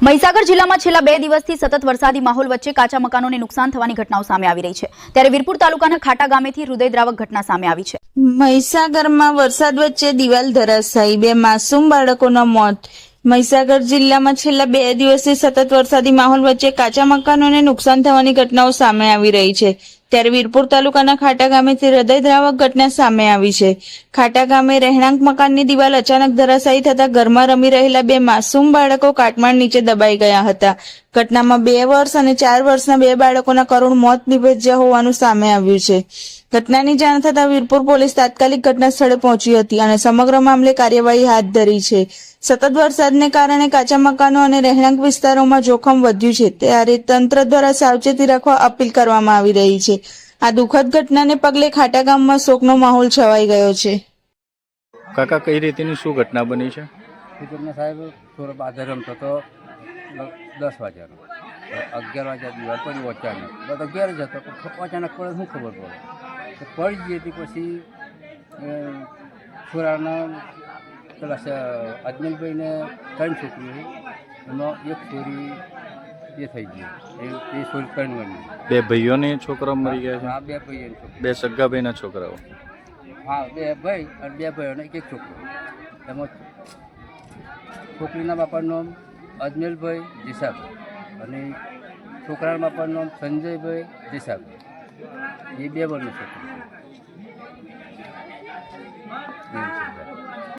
મહીસાગર જિલ્લામાં છેલ્લા 2 દિવસથી સતત વરસાદી માહોલ વચ્ચે કાચા મકાનોને નુકસાન થવાની ઘટનાઓ સામે આવી રહી છે। ત્યારે વીરપુર તાલુકાના ખાટા ગામેથી હૃદયદ્રાવક ઘટના સામે આવી છે। મહીસાગરમાં વરસાદ વચ્ચે દિવાલ ધરાશાયી, 2 માસૂમ બાળકોના મોત। મહીસાગર જિલ્લામાં છેલ્લા 2 દિવસથી સતત વરસાદી માહોલ વચ્ચે કાચા મકાનોને નુકસાન થવાની ઘટનાઓ સામે આવી રહી છે। ત્યારે વીરપુર તાલુકાના ખાટા ગામેથી હૃદયદ્રાવક ઘટના સામે આવી છે। ખાટા ગામે રહેણાંક મકાનની દિવાલ અચાનક ધરાશાયી થતા ઘરમાં રમી રહેલા 2 માસૂમ બાળકો કાટમાળ નીચે દબાઈ ગયા હતા। ઘટનામાં 2 વર્ષ અને 4 વર્ષના 2 બાળકોના કરુણ મોત નિપજ્યા હોવાનું સામે આવ્યું છે। ઘટનાની જાણ થતાં વીરપુર પોલીસ તાત્કાલિક ઘટના સ્થળે પહોંચી હતી અને સમગ્ર મામલે કાર્યવાહી હાથ ધરી છે। સતત વરસાદને કારણે કાચા મકાનો અને રહેણાંક વિસ્તારોમાં જોખમ વધ્યું છે, ત્યારે તંત્ર દ્વારા સાવચેતી રાખવા અપીલ કરવામાં આવી રહી છે। આ દુઃખદ ઘટનાને પગલે ખાટા ગામમાં શોકનો માહોલ છવાઈ ગયો છે। કાકા, કઈ રીતની શું ઘટના બની છે? ઘટના સાહેબ થોડો બાદર રમતો તો 10 વાગ્યાનો 11 વાગ્યા દિવાલ પડી અચાનક, બસ 11 જ હતો, અચાનક પડે શું ખબર પડે તો પડી ગઈ હતી। પછી છોરાના પેલા અજમલભાઈને 3 છોકરીઓ, એમાં એક છોરી એ થઈ ગઈ, એ છોરી 3 વર્ષની। 2 ભાઈઓને છોકરાઓ મરી ગયા છે? હા, 2 ભાઈઓની છોકરી, 2 સગા ભાઈના છોકરાઓ? હા, 2 ભાઈ અને 2 ભાઈઓને એક છોકરો। એમાં છોકરીના બાપાનું નામ અજમેલભાઈ જેસાભાઈ અને છોકરાના બાપાનું નામ સંજયભાઈ જેસાભાઈ। એ 2 વર્ષની છોકરી।